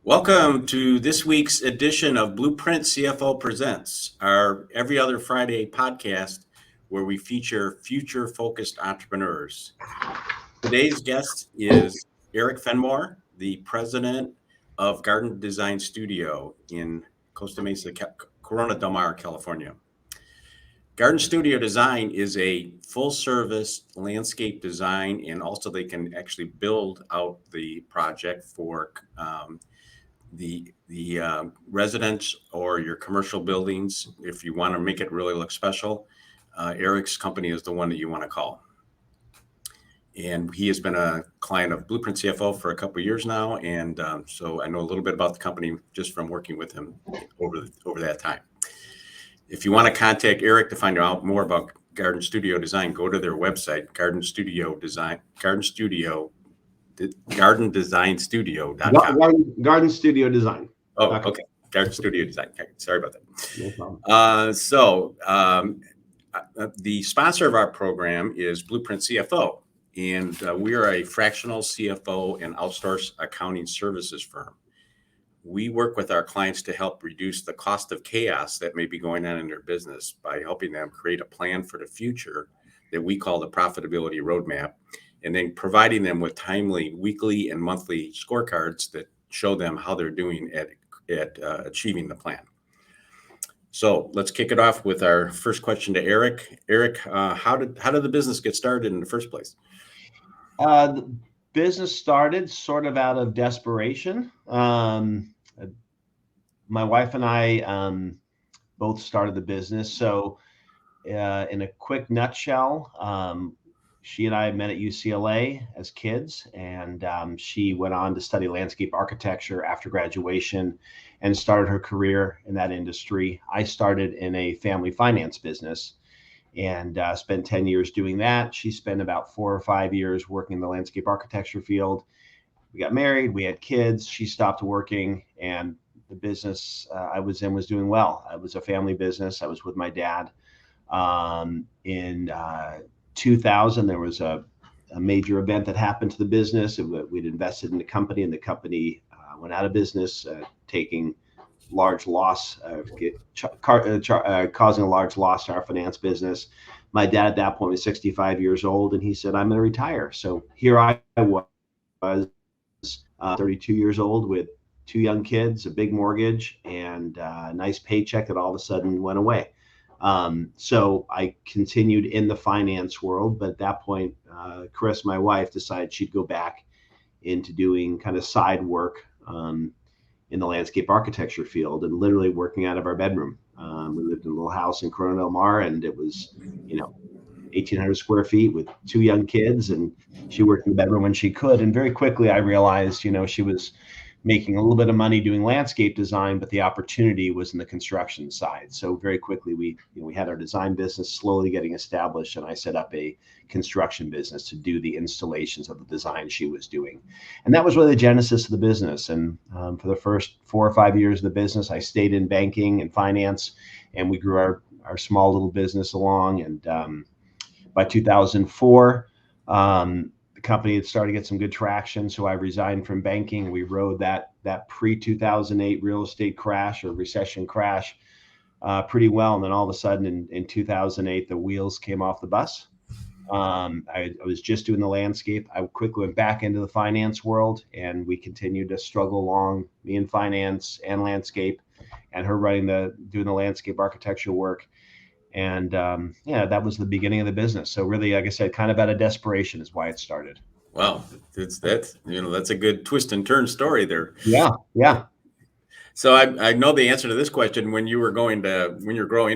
Welcome to this week's edition of Blueprint CFO Presents, our every other Friday podcast where we feature future-focused entrepreneurs. Today's guest is Eric Fenmore, the president of Garden Design Studio in Costa Mesa, Corona del Mar, California. Garden Studio Design is a full-service landscape design, and also they can actually build out the project for the residence or your commercial buildings. If you want to make it really look special, Eric's company is the one that you want to call. And he has been a client of Blueprint CFO for a couple of years now, and so I know a little bit about the company just from working with him over that time. If you want to contact Eric to find out more about Garden Studio Design, go to their website, GardenDesignStudio.com. Garden Studio Design. Oh, okay. Garden Studio Design. Sorry about that. No problem. The sponsor of our program is Blueprint CFO, and we are a fractional CFO and outsourced accounting services firm. We work with our clients to help reduce the cost of chaos that may be going on in their business by helping them create a plan for the future that we call the profitability roadmap, and then providing them with timely weekly and monthly scorecards that show them how they're doing at achieving the plan. So let's kick it off with our first question to Eric. Eric, how did the business get started in the first place? The business started sort of out of desperation. My wife and I both started the business. So in a quick nutshell, she and I met at UCLA as kids, and she went on to study landscape architecture after graduation and started her career in that industry. I started in a family finance business and spent 10 years doing that. She spent about 4 or 5 years working in the landscape architecture field. We got married, we had kids, she stopped working, and the business I was in was doing well. It was a family business. I was with my dad. In 2000, there was a major event that happened to the business. We'd invested in the company, and the company went out of business, taking large loss, causing a large loss to our finance business. My dad at that point was 65 years old, and he said, "I'm going to retire." So here I was, 32 years old with 2 young kids, a big mortgage, and a nice paycheck that all of a sudden went away. So I continued in the finance world, but at that point, Chris, my wife, decided she'd go back into doing kind of side work in the landscape architecture field, and literally working out of our bedroom. We lived in a little house in Corona del Mar, and it was, 1,800 square feet with 2 young kids, and she worked in the bedroom when she could. And very quickly I realized, she was making a little bit of money doing landscape design, but the opportunity was in the construction side. So very quickly we had our design business slowly getting established, and I set up a construction business to do the installations of the design she was doing. And that was really the genesis of the business. And for the first 4 or 5 years of the business, I stayed in banking and finance, and we grew our small little business along. And by 2004, the company had started to get some good traction, so I resigned from banking. We rode that pre-2008 real estate crash or recession crash pretty well. And then all of a sudden in 2008, the wheels came off the bus. I was just doing the landscape. I quickly went back into the finance world, and we continued to struggle along, me in finance and landscape, and her doing the landscape architecture work. And that was the beginning of the business. So really, like I said, kind of out of desperation is why it started. Wow, that's a good twist and turn story there. Yeah. So I know the answer to this question. When you're growing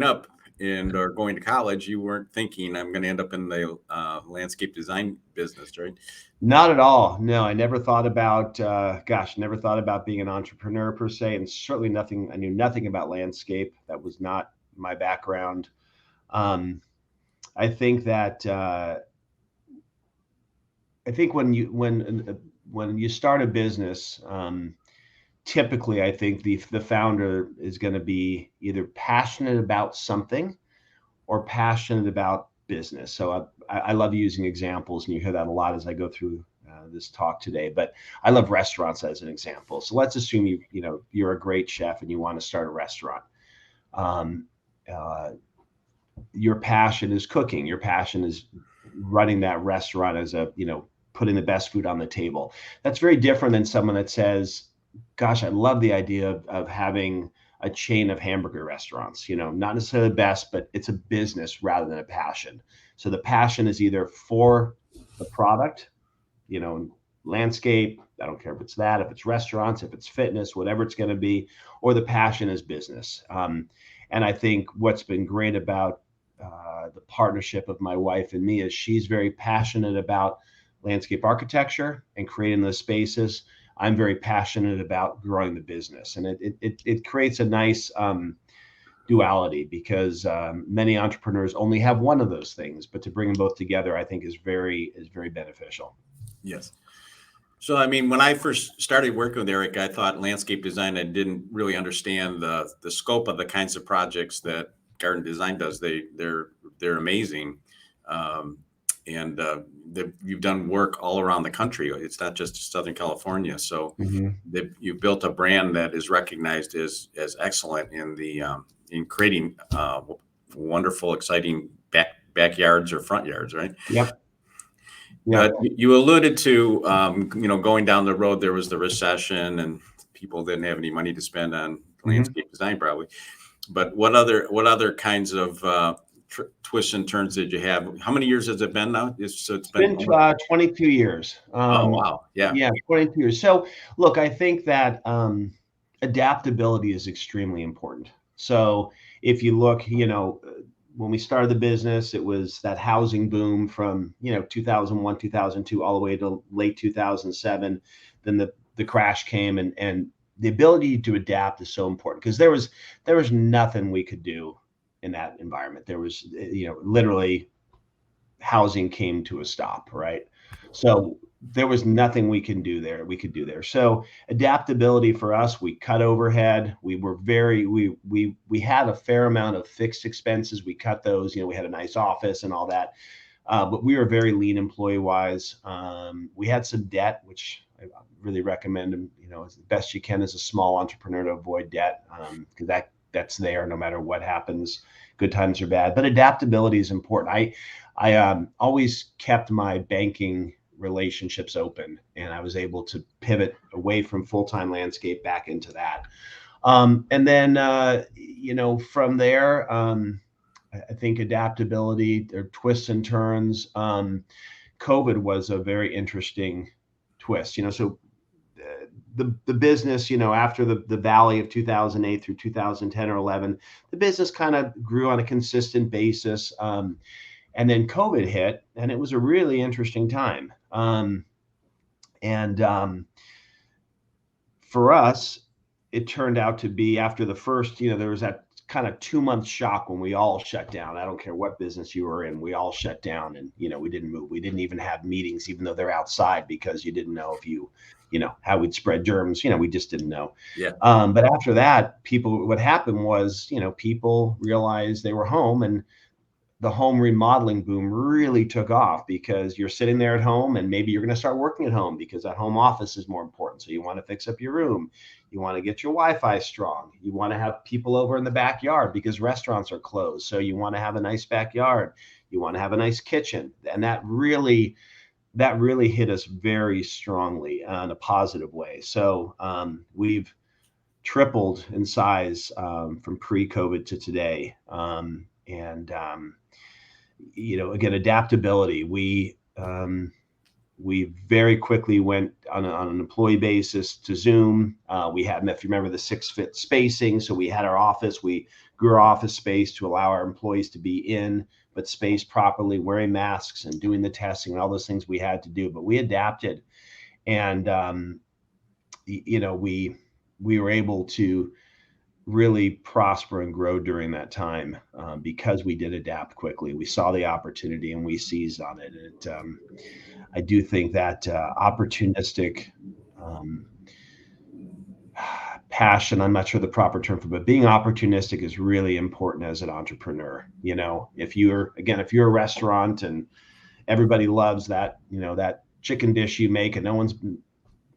up or going to college, you weren't thinking, I'm going to end up in the landscape design business, right? Not at all. No, I never thought about being an entrepreneur per se, and certainly I knew nothing about landscape. That was not my background. I think when you start a business, typically I think the founder is going to be either passionate about something or passionate about business. So I love using examples, and you hear that a lot as I go through this talk today, but I love restaurants as an example. So let's assume you're a great chef and you want to start a restaurant. Um, your passion is cooking. Your passion is running that restaurant as putting the best food on the table. That's very different than someone that says, gosh, I love the idea of having a chain of hamburger restaurants, not necessarily the best, but it's a business rather than a passion. So the passion is either for the product, landscape, I don't care if it's that, if it's restaurants, if it's fitness, whatever it's going to be, or the passion is business. And I think what's been great about the partnership of my wife and me is she's very passionate about landscape architecture and creating those spaces. I'm very passionate about growing the business, and it creates a nice duality because many entrepreneurs only have one of those things, but to bring them both together, I think is very beneficial. Yes. So, I mean, when I first started working with Eric, I thought landscape design, I didn't really understand the scope of the kinds of projects that garden design does. They're amazing. And you've done work all around the country. It's not just Southern California. So you've built a brand that is recognized as excellent in creating wonderful, exciting backyards or front yards, right? Yep. Yeah. You alluded to, going down the road, there was the recession and people didn't have any money to spend on landscape design probably. But what other kinds of twists and turns did you have? How many years has it been now? It's been 22 years. Oh, wow. Yeah. Yeah, 22 years. So look, I think that adaptability is extremely important. So if you look, when we started the business, it was that housing boom from 2001, 2002, all the way to late 2007. Then the crash came, and the ability to adapt is so important because there was nothing we could do in that environment. There was literally housing came to a stop, right? So there was nothing we could do there. So adaptability for us, we cut overhead. We had a fair amount of fixed expenses. We cut those, we had a nice office and all that. But we were very lean employee wise. We had some debt, which I really recommend, as best you can as a small entrepreneur to avoid debt, because that's there no matter what happens, good times or bad. But adaptability is important. I always kept my banking relationships open, and I was able to pivot away from full-time landscape back into that. And then, from there, I think adaptability, there are twists and turns. COVID was a very interesting twist, so the business, after the valley of 2008 through 2010 or 11, the business kind of grew on a consistent basis. And then COVID hit, and it was a really interesting time. For us, it turned out to be after the first, there was that kind of 2-month shock when we all shut down. I don't care what business you were in, we all shut down, and we didn't move. We didn't even have meetings, even though they're outside, because you didn't know if how we'd spread germs. We just didn't know. Yeah. But after that, what happened was, people realized they were home, and the home remodeling boom really took off because you're sitting there at home and maybe you're going to start working at home because that home office is more important. So you want to fix up your room. You want to get your Wi-Fi strong. You want to have people over in the backyard because restaurants are closed. So you want to have a nice backyard. You want to have a nice kitchen. And that really hit us very strongly in a positive way. So we've tripled in size from pre-COVID to today. Again, adaptability. We very quickly went on an employee basis to Zoom. We had, if you remember, the 6-foot spacing. So we had our office. We grew our office space to allow our employees to be in, but spaced properly, wearing masks and doing the testing and all those things we had to do. But we adapted, and we were able to really prosper and grow during that time because we did adapt quickly. We saw the opportunity and we seized on it. And I do think that opportunistic passion, I'm not sure the proper term for it, but being opportunistic is really important as an entrepreneur. If you're a restaurant and everybody loves that, that chicken dish you make and no one's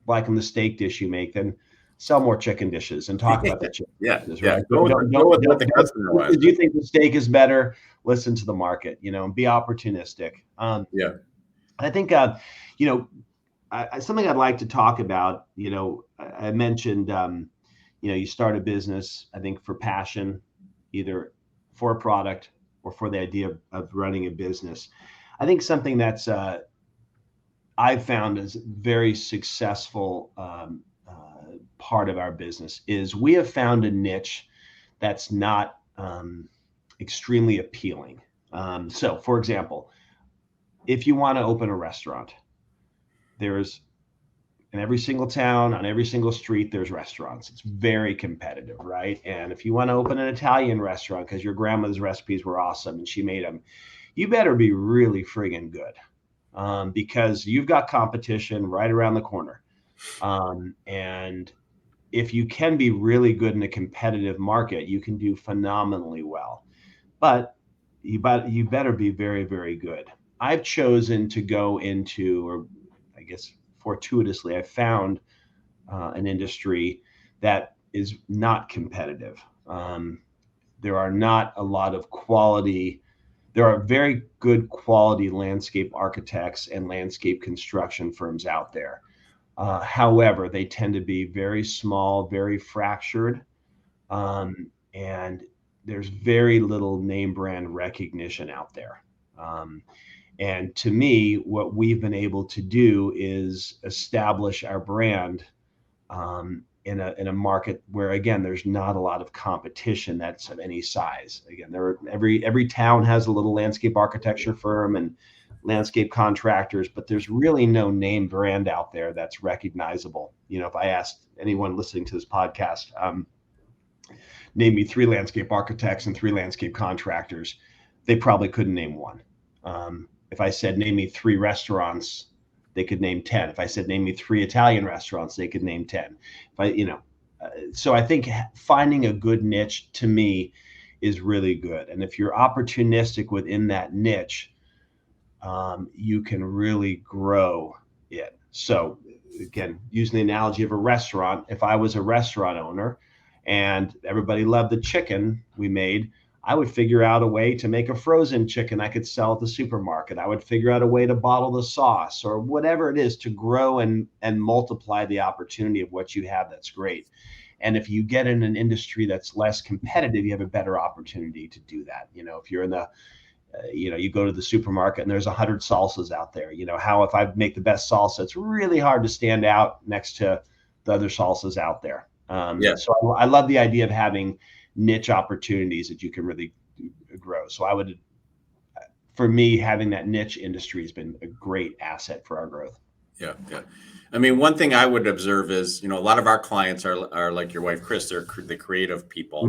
liking the steak dish you make, then sell more chicken dishes and talk about the chicken dishes, right? Go with what the customer wants. If you think the steak is better, listen to the market, and be opportunistic. I think, something I'd like to talk about, I mentioned, you start a business, I think, for passion, either for a product or for the idea of running a business. I think something that's I've found is very successful part of our business is we have found a niche that's not extremely appealing. So, for example, if you want to open a restaurant, there's in every single town, on every single street, there's restaurants. It's very competitive, right? And if you want to open an Italian restaurant because your grandmother's recipes were awesome and she made them, you better be really friggin' good because you've got competition right around the corner. And if you can be really good in a competitive market, you can do phenomenally well. But you better be very, very good. I've chosen to go into, or I guess fortuitously, I found an industry that is not competitive. There are not a lot of quality. There are very good quality landscape architects and landscape construction firms out there. However, they tend to be very small, very fractured, and there's very little name brand recognition out there. And to me, what we've been able to do is establish our brand in a market where, again, there's not a lot of competition that's of any size. Again, every town has a little landscape architecture firm and landscape contractors, but there's really no name brand out there that's recognizable. If I asked anyone listening to this podcast, name me 3 landscape architects and 3 landscape contractors, they probably couldn't name one. If I said, name me 3 restaurants, they could name 10. If I said, name me 3 Italian restaurants, they could name 10. So I think finding a good niche to me is really good. And if you're opportunistic within that niche, you can really grow it. So again, using the analogy of a restaurant, if I was a restaurant owner and everybody loved the chicken we made, I would figure out a way to make a frozen chicken I could sell at the supermarket. I would figure out a way to bottle the sauce or whatever it is to grow and multiply the opportunity of what you have. That's great. And if you get in an industry that's less competitive, you have a better opportunity to do that. If you're in the, you go to the supermarket and there's 100 salsas out there, how if I make the best salsa, it's really hard to stand out next to the other salsas out there. So I love the idea of having niche opportunities that you can really grow. So for me, having that niche industry has been a great asset for our growth. Yeah. I mean, one thing I would observe is, a lot of our clients are like your wife, Chris, they're the creative people,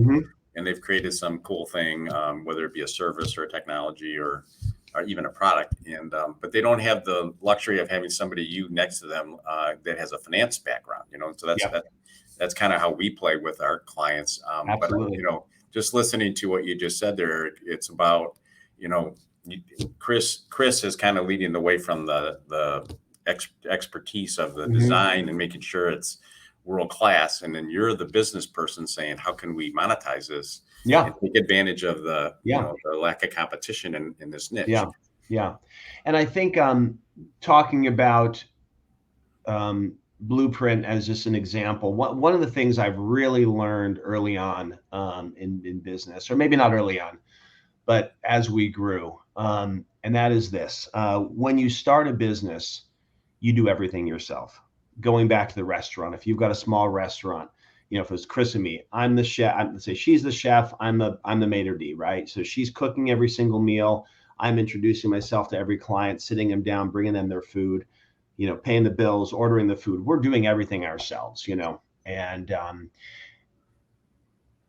and they've created some cool thing, whether it be a service or a technology or even a product. And, but they don't have the luxury of having somebody next to them that has a finance background, so that's kind of how we play with our clients. Absolutely. But, just listening to what you just said there, it's about, Chris is kind of leading the way from the expertise of the design and making sure it's world class. And then you're the business person saying, how can we monetize this? And take advantage of the lack of competition in this niche. Yeah. And I think talking about Blueprint as just an example, one of the things I've really learned early on in business, or maybe not early on, but as we grew, and that is this: when you start a business, you do everything yourself. Going back to the restaurant, if you've got a small restaurant, if it's Chris and me, I'm the chef. Let's say she's the chef, I'm the maitre d', right? So she's cooking every single meal. I'm introducing myself to every client, sitting them down, bringing them their food, paying the bills, ordering the food. We're doing everything ourselves, and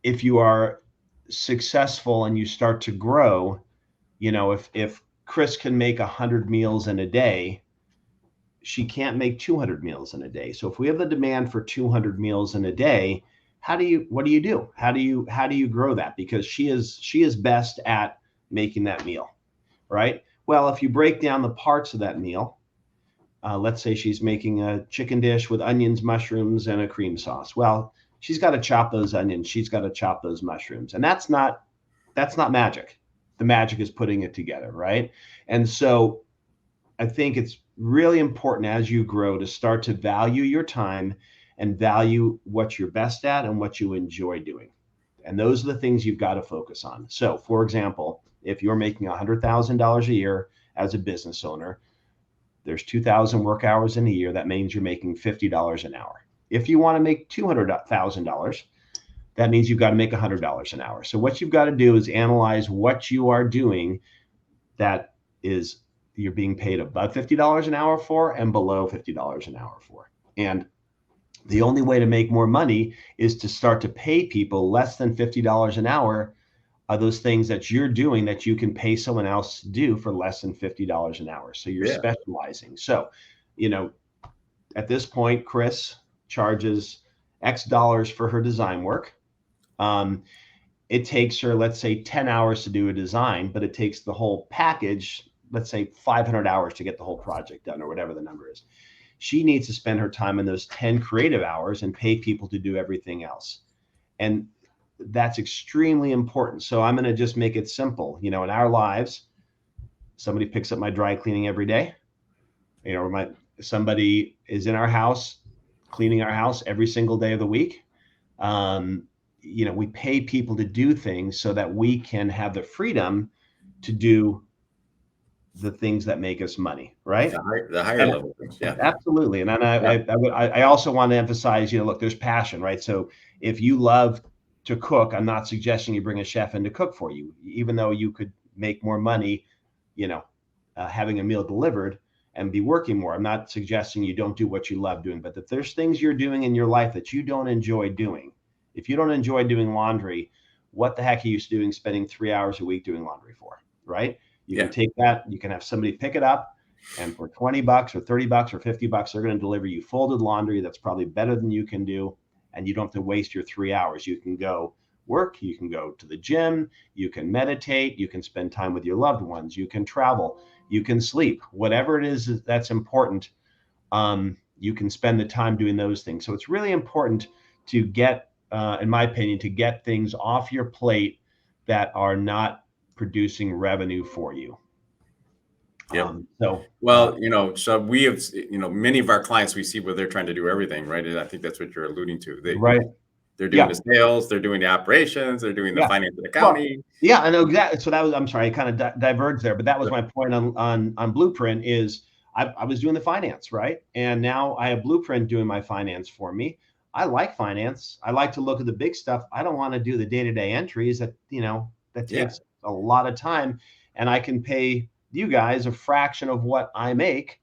if you are successful and you start to grow, if Chris can make 100 meals in a day, she can't make 200 meals in a day. So if we have the demand for 200 meals in a day, what do you do? How do you grow that? Because she is best at making that meal, right? Well, if you break down the parts of that meal, let's say she's making a chicken dish with onions, mushrooms, and a cream sauce. Well, she's got to chop those onions. She's got to chop those mushrooms. And that's not magic. The magic is putting it together, right? And so I think it's really important as you grow to start to value your time and value what you're best at and what you enjoy doing. And those are the things you've got to focus on. So, for example, if you're making $100,000 a year as a business owner, there's 2,000 work hours in a year. That means you're making $50 an hour. If you want to make $200,000, that means you've got to make $100 an hour. So what you've got to do is analyze what you are doing that is you're being paid above $50 an hour for and below $50 an hour for. And the only way to make more money is to start to pay people less than $50 an hour are those things that you're doing that you can pay someone else to do for less than $50 an hour. So you're specializing. So, at this point, Chris charges X dollars for her design work. It takes her, let's say, 10 hours to do a design, but it takes the whole package, let's say 500 hours to get the whole project done or whatever the number is. She needs to spend her time in those 10 creative hours and pay people to do everything else. And that's extremely important. So I'm going to just make it simple. In our lives, somebody picks up my dry cleaning every day. Somebody is in our house, cleaning our house every single day of the week. We pay people to do things so that we can have the freedom to do the things that make us money, right? The higher level things, yeah. Absolutely. And I also want to emphasize, look, there's passion, right? So if you love to cook, I'm not suggesting you bring a chef in to cook for you, even though you could make more money, having a meal delivered and be working more. I'm not suggesting you don't do what you love doing, but if there's things you're doing in your life that you don't enjoy doing, if you don't enjoy doing laundry, what the heck are you doing spending 3 hours a week doing laundry for, right? You can take that, you can have somebody pick it up, and for $20 or $30 or $50, they're going to deliver you folded laundry that's probably better than you can do, and you don't have to waste your 3 hours. You can go work, you can go to the gym, you can meditate, you can spend time with your loved ones, you can travel, you can sleep, whatever it is that's important. You can spend the time doing those things. So it's really important to get, in my opinion, to get things off your plate that are not producing revenue for you. Yeah. So we have, many of our clients we see where they're trying to do everything, right? And I think that's what you're alluding to. They're doing the sales, they're doing the operations, they're doing the finance and accounting. Well, I know exactly. So I'm sorry, I kind of diverged there, but that was my point on Blueprint is I was doing the finance, right? And now I have Blueprint doing my finance for me. I like finance. I like to look at the big stuff. I don't want to do the day-to-day entries that takes a lot of time, and I can pay you guys a fraction of what I make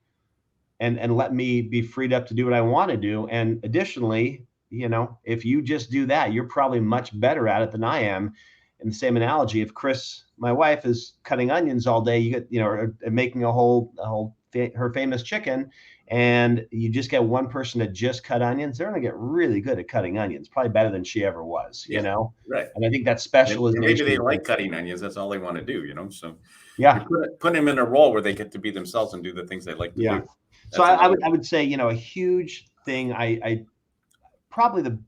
and let me be freed up to do what I want to do. And additionally, if you just do that, you're probably much better at it than I am. In the same analogy, if Chris, my wife, is cutting onions all day, you get, or making her famous chicken, and you just get one person to just cut onions, they're going to get really good at cutting onions, probably better than she ever was, Right. And I think that specialization. Maybe they like cutting onions. That's all they want to do, So yeah, put them in a role where they get to be themselves and do the things they like to do. That's so I would say, a huge thing, I probably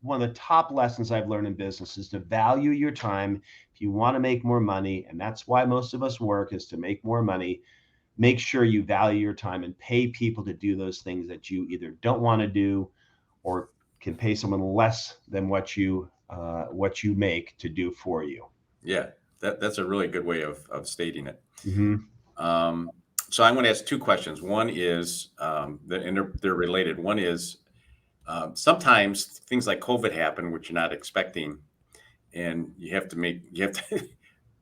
one of the top lessons I've learned in business is to value your time. If you want to make more money, and that's why most of us work, is to make more money, make sure you value your time and pay people to do those things that you either don't want to do or can pay someone less than what you make to do for you. Yeah, that's a really good way of stating it. Mm-hmm. So I'm going to ask two questions. One is, and they're related. One is, sometimes things like COVID happen, which you're not expecting, and you have to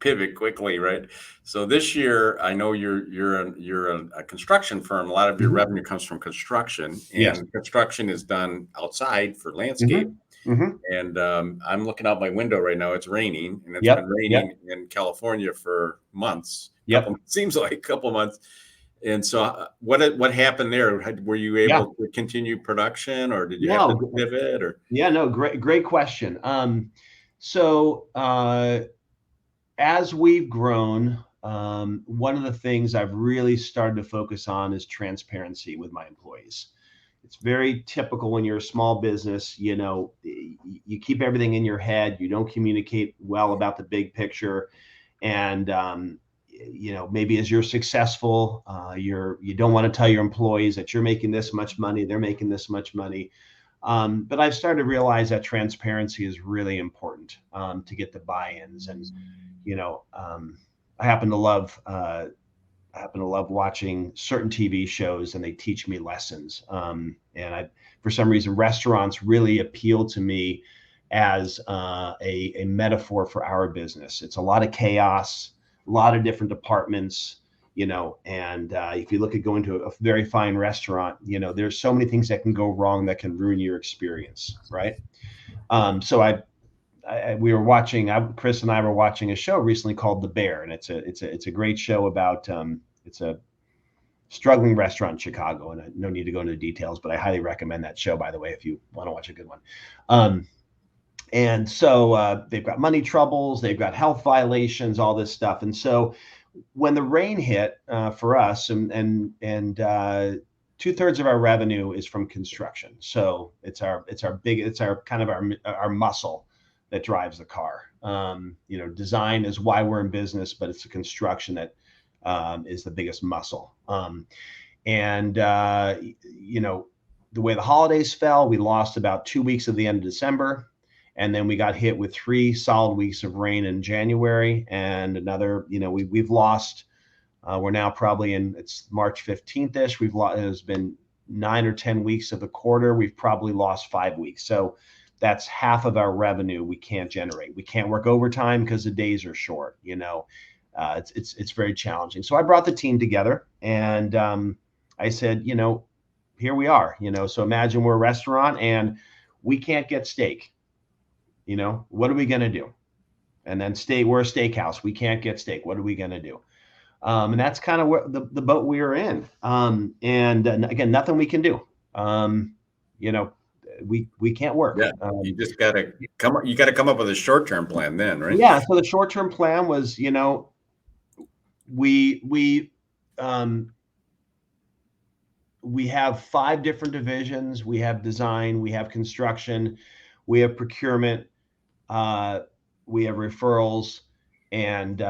pivot quickly, right? So this year, I know you're a construction firm. A lot of your revenue comes from construction, and construction is done outside for landscape. Mm-hmm. And I'm looking out my window right now. It's raining, and it's been raining in California for months. Seems like a couple months. And so what happened there? Were you able to continue production, or did you have to pivot? Or great question. So as we've grown, one of the things I've really started to focus on is transparency with my employees. It's very typical when you're a small business, you keep everything in your head, you don't communicate well about the big picture. And, maybe as you're successful, you don't want to tell your employees that you're making this much money, they're making this much money. But I've started to realize that transparency is really important to get the buy-ins. And, I happen to love watching certain TV shows, and they teach me lessons. For some reason, restaurants really appeal to me as a metaphor for our business. It's a lot of chaos, a lot of different departments, and if you look at going to a very fine restaurant, there's so many things that can go wrong that can ruin your experience, right? So Chris and I were watching a show recently called The Bear, and it's a great show about it's a struggling restaurant in Chicago, and no need to go into the details, but I highly recommend that show, by the way, if you want to watch a good one. And so they've got money troubles, they've got health violations, all this stuff. And so when the rain hit for us, and 2/3 of our revenue is from construction, so it's our kind of our muscle that drives the car. Design is why we're in business, but it's the construction that is the biggest muscle. The way the holidays fell, we lost about 2 weeks at the end of December. And then we got hit with 3 solid weeks of rain in January, and another, we've lost, we're now probably it's March 15th-ish. It's been 9 or 10 weeks of the quarter. We've probably lost 5 weeks. So that's half of our revenue we can't generate. We can't work overtime because the days are short, it's very challenging. So I brought the team together, and I said, here we are, so imagine we're a restaurant and we can't get steak. What are we going to do? And then we're a steakhouse. We can't get steak. What are we going to do? And that's kind of where the boat we were in. And again, nothing we can do. We can't work. Yeah, you just got to come up with a short-term plan then, right? Yeah. So the short-term plan was, we have 5 different divisions. We have design, we have construction, we have procurement, we have referrals, and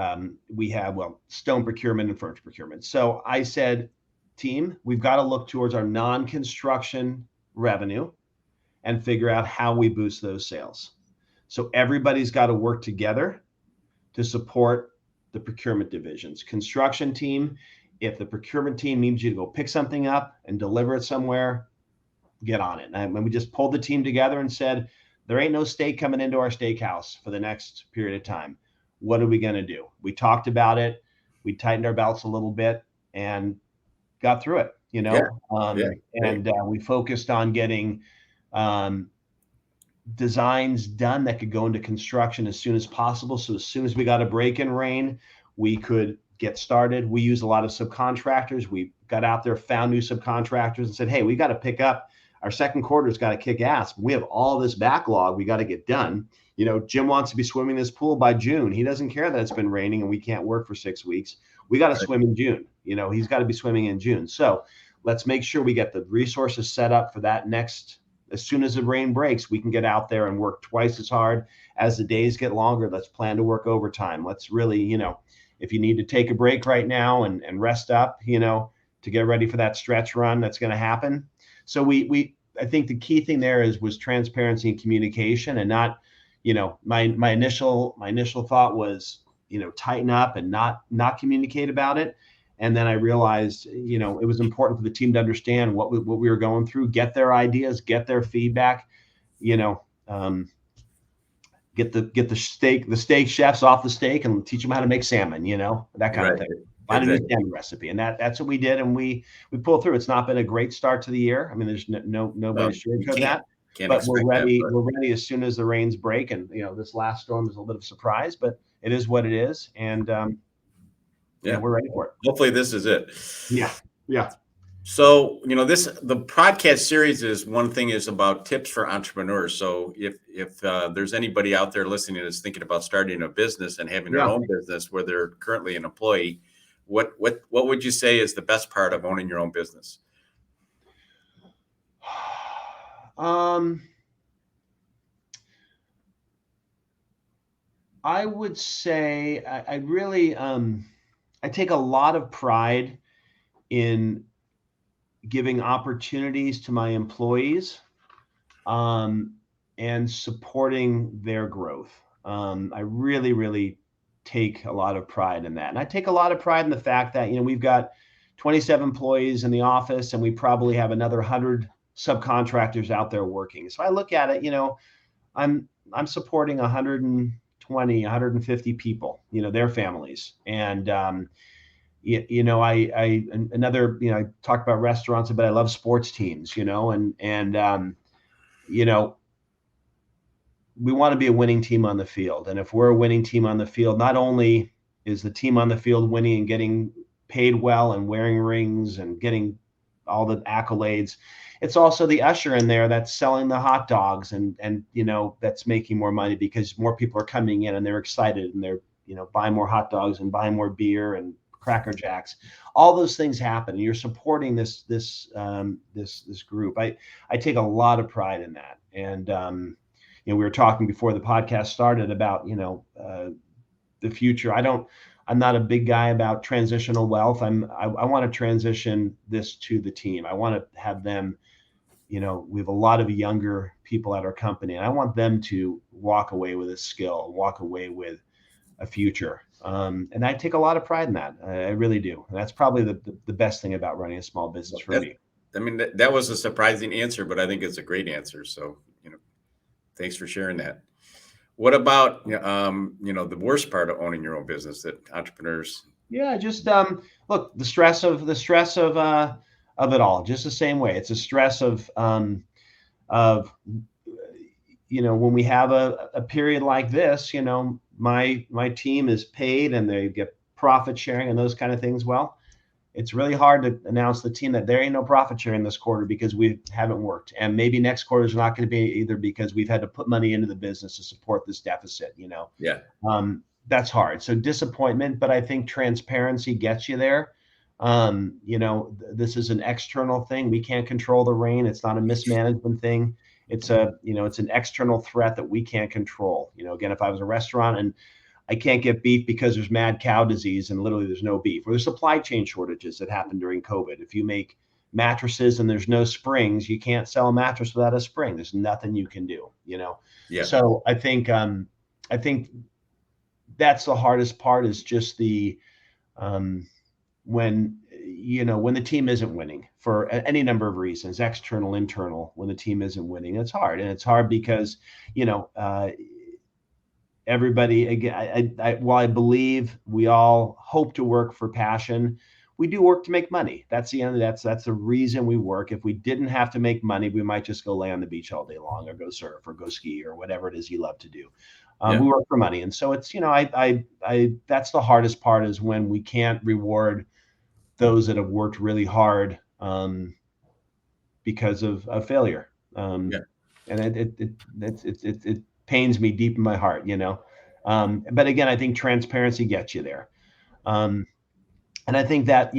we have stone procurement and furniture procurement. So I said, team, we've got to look towards our non-construction revenue and figure out how we boost those sales. So everybody's got to work together to support the procurement divisions. Construction team, if the procurement team needs you to go pick something up and deliver it somewhere, get on it. And we just pulled the team together and said, there ain't no steak coming into our steakhouse for the next period of time. What are we going to do? We talked about it. We tightened our belts a little bit and got through it, we focused on getting designs done that could go into construction as soon as possible. So as soon as we got a break in rain, we could get started. We use a lot of subcontractors. We got out there, found new subcontractors and said, hey, we got to pick up. Our second quarter's got to kick ass. We have all this backlog we got to get done. Jim wants to be swimming in this pool by June. He doesn't care that it's been raining and we can't work for 6 weeks. We got to swim in June. He's got to be swimming in June. So let's make sure we get the resources set up for that next. As soon as the rain breaks, we can get out there and work twice as hard. As the days get longer, let's plan to work overtime. Let's really, if you need to take a break right now and rest up, to get ready for that stretch run, that's going to happen. So I think the key thing there was transparency and communication, and not, my initial thought was, tighten up and not communicate about it. And then I realized, it was important for the team to understand what we were going through, get their ideas, get their feedback, get the steak chefs off the steak and teach them how to make salmon, that kind of thing. Find a new salmon recipe. And that's what we did. And we pulled through. It's not been a great start to the year. I mean, there's nobody sugarcoat that. But we're ready. We're ready as soon as the rains break. And, this last storm is a little bit of a surprise, but it is what it is. And, we're ready for it. Hopefully this is it. Yeah. So, the podcast series is one thing is about tips for entrepreneurs. So if there's anybody out there listening that's thinking about starting a business and having their Yeah. own business where they're currently an employee, what would you say is the best part of owning your own business? I would say I really I take a lot of pride in giving opportunities to my employees um, and supporting their growth. I really, really take a lot of pride in that. And I take a lot of pride in the fact that, we've got 27 employees in the office and we probably have another 100 subcontractors out there working. So I look at it, I'm supporting 120, 150 people, their families. And I another, I talk about restaurants, but I love sports teams, and you know, we want to be a winning team on the field. And if we're a winning team on the field, not only is the team on the field winning and getting paid well and wearing rings and getting all the accolades, it's also the usher in there that's selling the hot dogs and that's making more money because more people are coming in and they're excited and they're buying more hot dogs and buying more beer and Cracker Jacks. All those things happen, and you're supporting this group. I take a lot of pride in that, and we were talking before the podcast started about the future. I'm not a big guy about transitional wealth. I want to transition this to the team. I want to have them, we have a lot of younger people at our company, and I want them to walk away with a skill, walk away with a future. And I take a lot of pride in that. I really do. And that's probably the best thing about running a small business for me. I mean, that was a surprising answer, but I think it's a great answer. So, thanks for sharing that. What about, the worst part of owning your own business that entrepreneurs? Yeah, just look, the stress of it all, just the same way. It's a stress of when we have a period like this, my team is paid and they get profit sharing and those kind of things. Well, it's really hard to announce the team that there ain't no profit sharing this quarter because we haven't worked. And maybe next quarter is not going to be either because we've had to put money into the business to support this deficit, Yeah. That's hard. So disappointment, but I think transparency gets you there. This is an external thing. We can't control the rain. It's not a mismanagement thing. It's it's an external threat that we can't control. Again, if I was a restaurant and I can't get beef because there's mad cow disease and literally there's no beef, or there's supply chain shortages that happened during COVID. If you make mattresses and there's no springs, you can't sell a mattress without a spring. There's nothing you can do, Yeah. So I think that's the hardest part is just the when the team isn't winning for any number of reasons, external, internal. When the team isn't winning, it's hard, and it's hard because everybody, again, while I believe we all hope to work for passion, we do work to make money. That's the end. That's the reason we work. If we didn't have to make money, we might just go lay on the beach all day long, or go surf, or go ski, or whatever it is you love to do. We work for money, and so it's I that's the hardest part is when we can't reward those that have worked really hard because of failure. And it pains me deep in my heart, but again, I think transparency gets you there. And I think that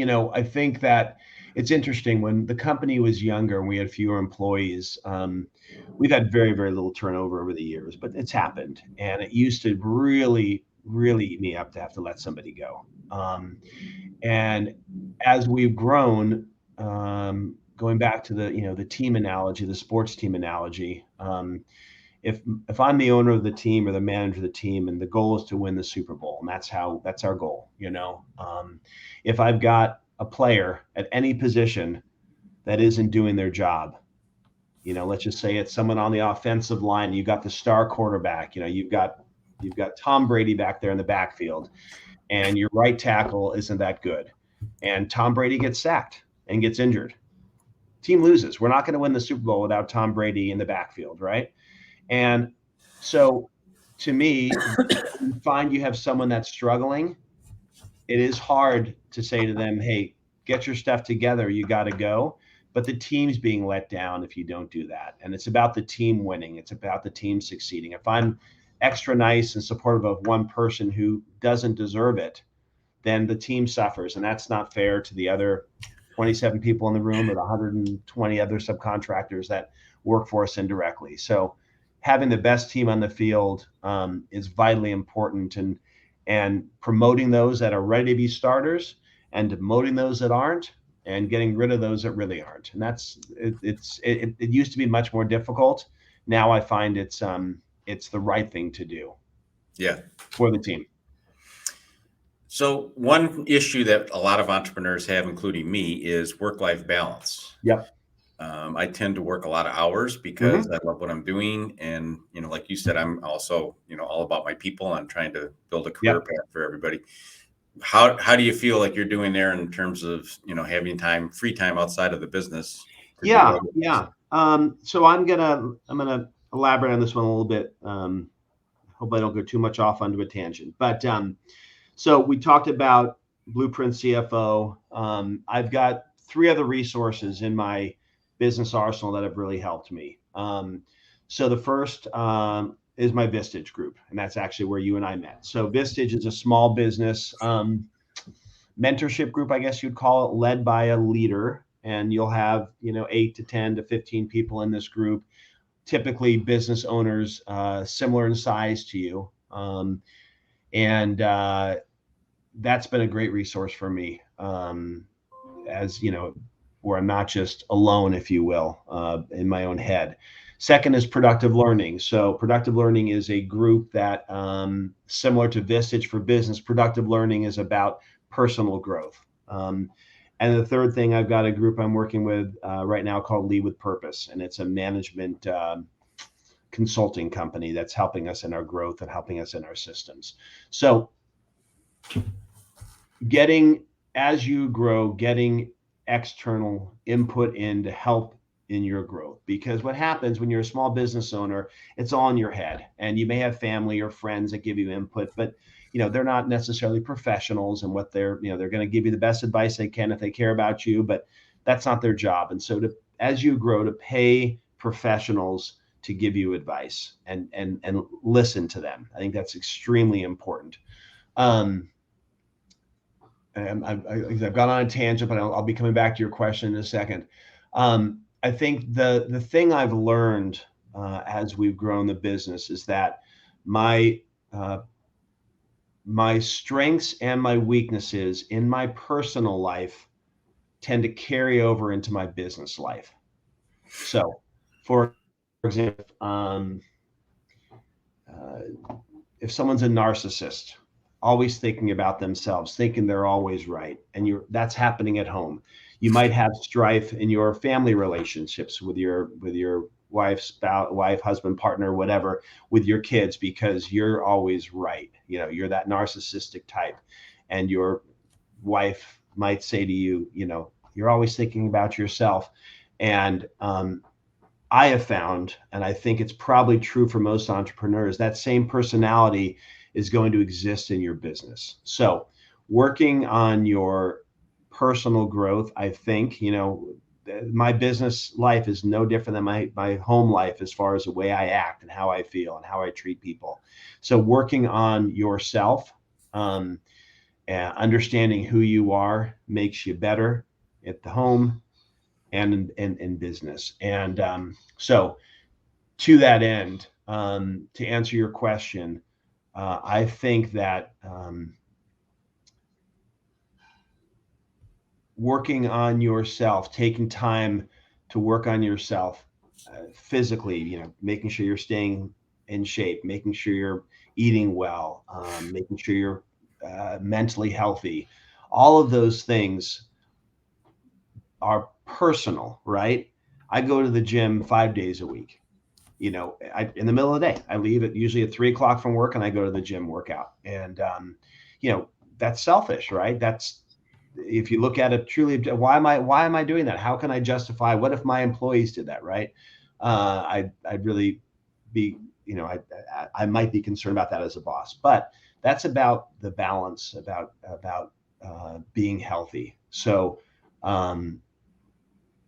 it's interesting when the company was younger and we had fewer employees. We've had very, very little turnover over the years, but it's happened. And it used to really, really eat me up to have to let somebody go. And as we've grown, going back to the team analogy, the sports team analogy, if I'm the owner of the team or the manager of the team, and the goal is to win the Super Bowl, and that's our goal, if I've got a player at any position that isn't doing their job, let's just say it's someone on the offensive line, you got the star quarterback, you've got Tom Brady back there in the backfield, and your right tackle isn't that good, and Tom Brady gets sacked and gets injured. Team loses. We're not going to win the Super Bowl without Tom Brady in the backfield, right? And so, to me, when you find you have someone that's struggling, it is hard to say to them, "Hey, get your stuff together, you got to go. But the team's being let down if you don't do that. And it's about the team winning. It's about the team succeeding. If I'm extra nice and supportive of one person who doesn't deserve it, then the team suffers. And that's not fair to the other 27 people in the room or the 120 other subcontractors that work for us indirectly. So having the best team on the field is vitally important, and promoting those that are ready to be starters and demoting those that aren't, and getting rid of those that really aren't. And it used to be much more difficult. Now I find it's the right thing to do. Yeah. For the team. So one issue that a lot of entrepreneurs have, including me, is work-life balance. Yep. I tend to work a lot of hours because I love what I'm doing. And, like you said, I'm also, all about my people. I'm trying to build a career path for everybody. How do you feel like you're doing there in terms of, having free time outside of the business? Yeah. So I'm gonna elaborate on this one a little bit. Hope I don't go too much off onto a tangent. But so we talked about Blueprint CFO. I've got 3 other resources in my business arsenal that have really helped me. So the first is my Vistage group, and that's actually where you and I met. So Vistage is a small business mentorship group, I guess you'd call it, led by a leader, and you'll have 8 to 10 to 15 people in this group, typically business owners similar in size to you, and that's been a great resource for me, as where I'm not just alone, if you will, in my own head. Second is Productive Learning. So Productive Learning is a group that, similar to Vistage for business, Productive Learning is about personal growth. And the third thing, I've got a group I'm working with right now called Lead with Purpose, and it's a management consulting company that's helping us in our growth and helping us in our systems. So as you grow, getting external input in to help in your growth, because what happens when you're a small business owner, it's all in your head, and you may have family or friends that give you input, but they're not necessarily professionals, and what they're going to give you the best advice they can if they care about you, but that's not their job. And so as you grow, to pay professionals to give you advice and listen to them. I think that's extremely important. And I've gone on a tangent, but I'll be coming back to your question in a second. I think the thing I've learned as we've grown the business is that my strengths and my weaknesses in my personal life tend to carry over into my business life. So, for example, if someone's a narcissist, always thinking about themselves, thinking they're always right, and that's happening at home. You might have strife in your family relationships with your wife, spouse, wife, husband, partner, whatever, with your kids, because you're always right. You're that narcissistic type, and your wife might say to you, you're always thinking about yourself. And I have found, and I think it's probably true for most entrepreneurs, that same personality is going to exist in your business. So working on your personal growth, I think, my business life is no different than my home life as far as the way I act and how I feel and how I treat people. So working on yourself, and understanding who you are makes you better at the home and in business. And so to that end, to answer your question, I think that working on yourself, taking time to work on yourself physically, making sure you're staying in shape, making sure you're eating well, making sure you're mentally healthy. All of those things are personal, right? I go to the gym 5 days a week. In the middle of the day, I leave usually at 3 o'clock from work, and I go to the gym workout. And that's selfish, right? That's, if you look at it truly, why am I doing that? How can I justify? What if my employees did that, right? I'd really be, I might be concerned about that as a boss. But that's about the balance, about being healthy. So And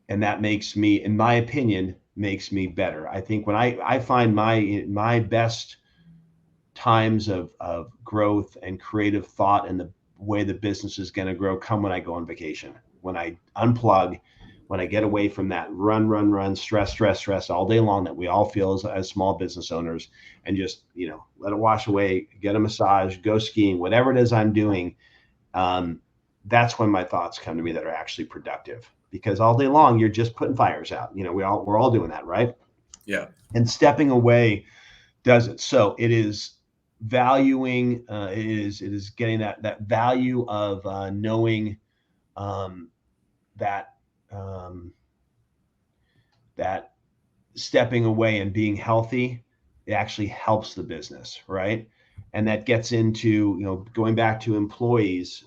that makes me, in my opinion, makes me better. I think when I find my best times of growth and creative thought and the way the business is going to grow come when I go on vacation, when I unplug, when I get away from that run, stress all day long that we all feel as small business owners, and just, let it wash away, get a massage, go skiing, whatever it is I'm doing. That's when my thoughts come to me that are actually productive, because all day long you're just putting fires out. We're all doing that, right? Yeah. And stepping away does it. So it is valuing, it is getting that value of knowing that that stepping away and being healthy, it actually helps the business, right? And that gets into, going back to employees,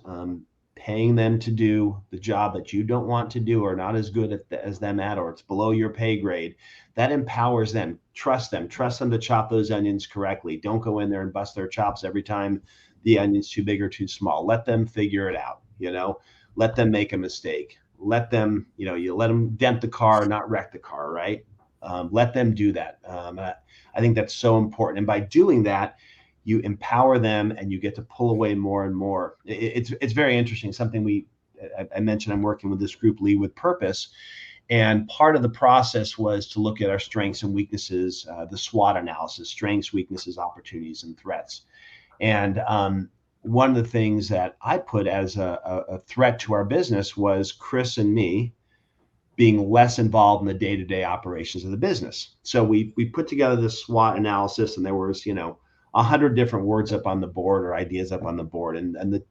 paying them to do the job that you don't want to do, or not as good as them at, or it's below your pay grade. That empowers them. Trust them to chop those onions correctly. Don't go in there and bust their chops every time the onion's too big or too small. Let them figure it out. Let them make a mistake. Let them, you let them dent the car, not wreck the car, right? Let them do that. I think that's so important. And by doing that, you empower them and you get to pull away more and more. It's very interesting. Something I mentioned, I'm working with this group, Lead with Purpose. And part of the process was to look at our strengths and weaknesses, the SWOT analysis: strengths, weaknesses, opportunities, and threats. And one of the things that I put as a threat to our business was Chris and me being less involved in the day-to-day operations of the business. So we put together this SWOT analysis, and there was 100 different words up on the board, or ideas up on the board, and the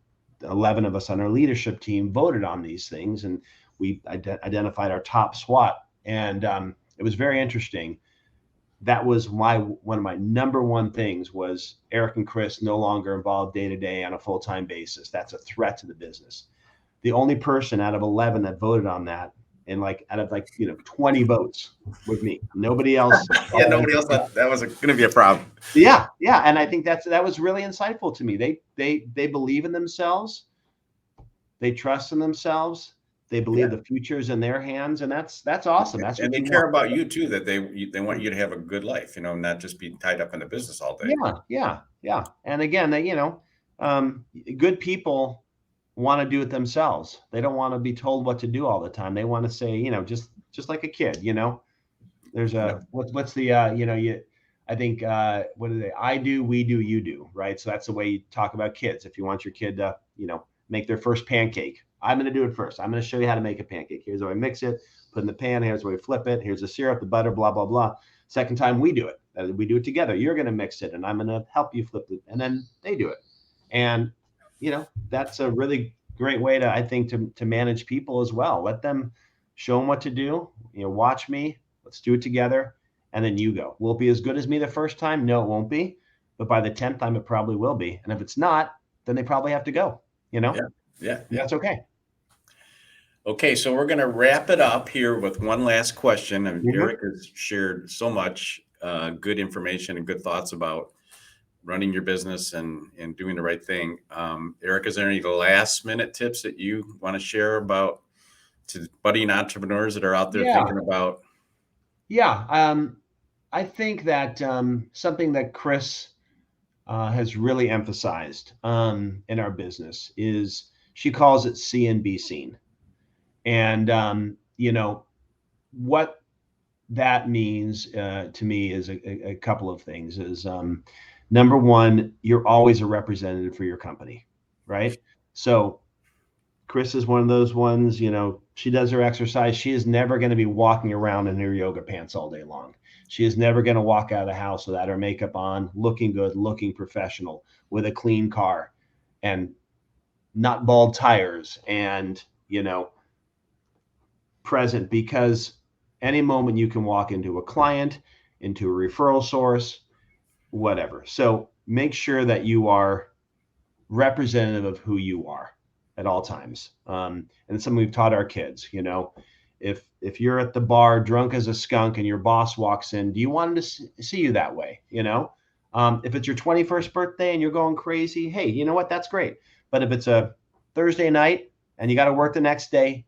11 of us on our leadership team voted on these things, and we identified our top SWOT. And it was very interesting. That was one of my number one things was Eric and Chris no longer involved day-to-day on a full-time basis. That's a threat to the business. The only person out of 11 that voted on that, and out of 20 votes, was me. Nobody else. Yeah, nobody else thought that was going to be a problem. Yeah. And I think that was really insightful to me. They believe in themselves. They trust in themselves. They believe the future is in their hands, and that's awesome. That's and what they you care want. about you too. That they want you to have a good life, not just be tied up in the business all day. Yeah. And again, good people want to do it themselves. They don't want to be told what to do all the time. They want to say, just like a kid. There's what's the I think what are they? I do, we do, you do, right? So that's the way you talk about kids. If you want your kid to make their first pancake, I'm going to do it first. I'm going to show you how to make a pancake. Here's how I mix it, put in the pan. Here's how we flip it. Here's the syrup, the butter, blah, blah, blah. Second time we do it. We do it together. You're going to mix it, and I'm going to help you flip it. And then they do it. And, that's a really great way to, I think, to manage people as well. Let them, show them what to do. Watch me. Let's do it together. And then you go. Will it be as good as me the first time? No, it won't be. But by the 10th time, it probably will be. And if it's not, then they probably have to go, Yeah. That's okay. Okay, so we're going to wrap it up here with one last question. And Eric has shared so much good information and good thoughts about running your business and doing the right thing. Eric, is there any last minute tips that you want to share about to budding entrepreneurs that are out there thinking about? Yeah. I think that something that Chris has really emphasized in our business is, she calls it see and be seen. And, what that means to me is a couple of things. Is number one, you're always a representative for your company, right? So Chris is one of those ones, she does her exercise. She is never going to be walking around in her yoga pants all day long. She is never going to walk out of the house without her makeup on, looking good, looking professional, with a clean car, and not bald tires, and, present, because any moment you can walk into a client, into a referral source, whatever. So make sure that you are representative of who you are at all times. And it's something we've taught our kids. If you're at the bar drunk as a skunk and your boss walks in, do you want him to see you that way? If it's your 21st birthday and you're going crazy, hey, you know what? That's great. But if it's a Thursday night and you got to work the next day,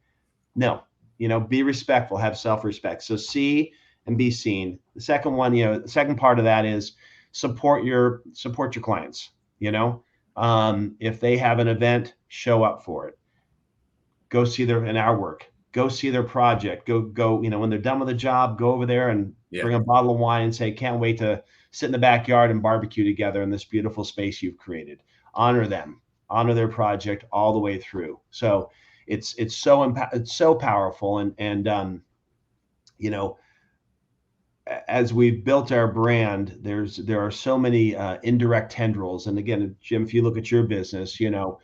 No, be respectful, have self-respect. So see and be seen. The second one, the second part of that is support your clients. If they have an event, show up for it. Go see in our work, go see their project, go, when they're done with the job, go over there and bring a bottle of wine and say, can't wait to sit in the backyard and barbecue together in this beautiful space you've created. Honor them, honor their project all the way through. So it's so powerful. And as we've built our brand, there are so many indirect tendrils. And again, Jim, if you look at your business, you go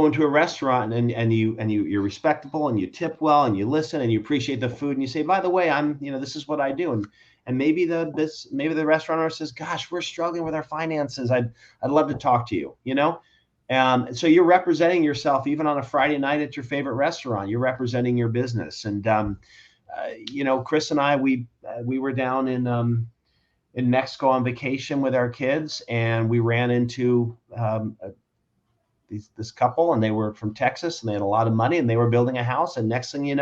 into a restaurant and you're respectable and you tip well and you listen and you appreciate the food and you say, by the way, this is what I do. And maybe the restaurant owner says, gosh, we're struggling with our finances. I'd love to talk to you, so you're representing yourself even on a Friday night at your favorite restaurant. You're representing your business. And, Chris and I, we were down in Mexico on vacation with our kids, and we ran into this couple, and they were from Texas, and they had a lot of money, and they were building a house. And next thing we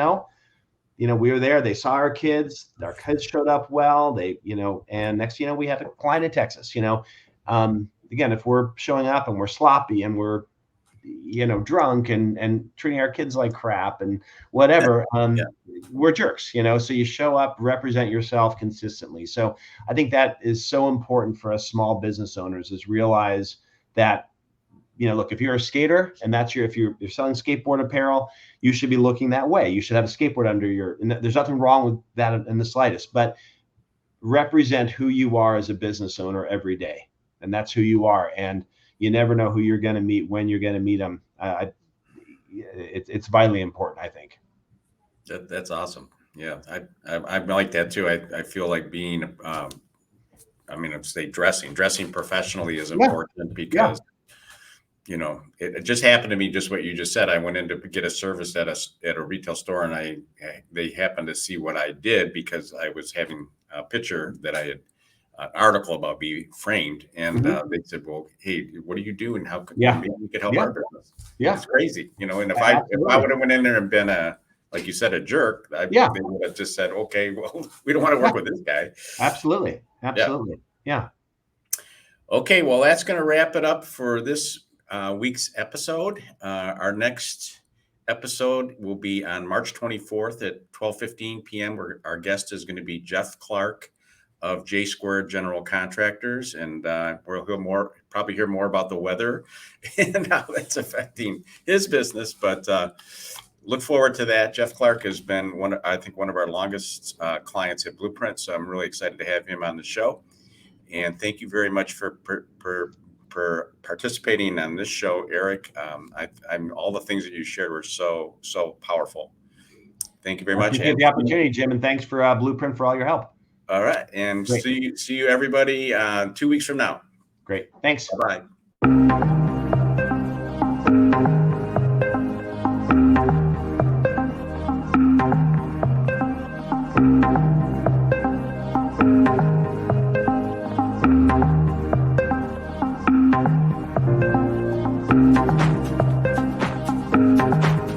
were there. They saw our kids. Our kids showed up well. And next thing we had a client in Texas. Again, if we're showing up and we're sloppy and we're drunk and treating our kids like crap and whatever, we're jerks. So you show up, represent yourself consistently. So I think that is so important for us small business owners, is realize that, look, if you're a skater and if you're selling skateboard apparel, you should be looking that way. You should have a skateboard under and there's nothing wrong with that in the slightest, but represent who you are as a business owner every day. And that's who you are. And you never know who you're going to meet, when you're going to meet them. It's vitally important, I think. That's awesome. Yeah, I like that too. I feel like being, I'd say dressing professionally is important because, it just happened to me, just what you just said. I went in to get a service at a retail store, and they happened to see what I did because I was having a picture that I had. An article about being framed, and they said, well, hey, what do you do and how could maybe we could help our business? It's crazy, and if I would have went in there and been like you said, a jerk, they would have just said, okay, well, we don't want to work with this guy. Absolutely. Yeah. Okay, well, that's going to wrap it up for this week's episode. Our next episode will be on March 24th at 12:15 p.m. where our guest is going to be Jeff Clark of J Squared General Contractors, and we'll probably hear more about the weather and how that's affecting his business. But look forward to that. Jeff Clark has been one of our longest clients at Blueprint, so I'm really excited to have him on the show. And thank you very much for participating on this show, Eric. All the things that you shared were so powerful. Thank you very much. I appreciate the opportunity, Jim, and thanks for Blueprint for all your help. All right. And see you everybody 2 weeks from now. Great. Thanks. Bye.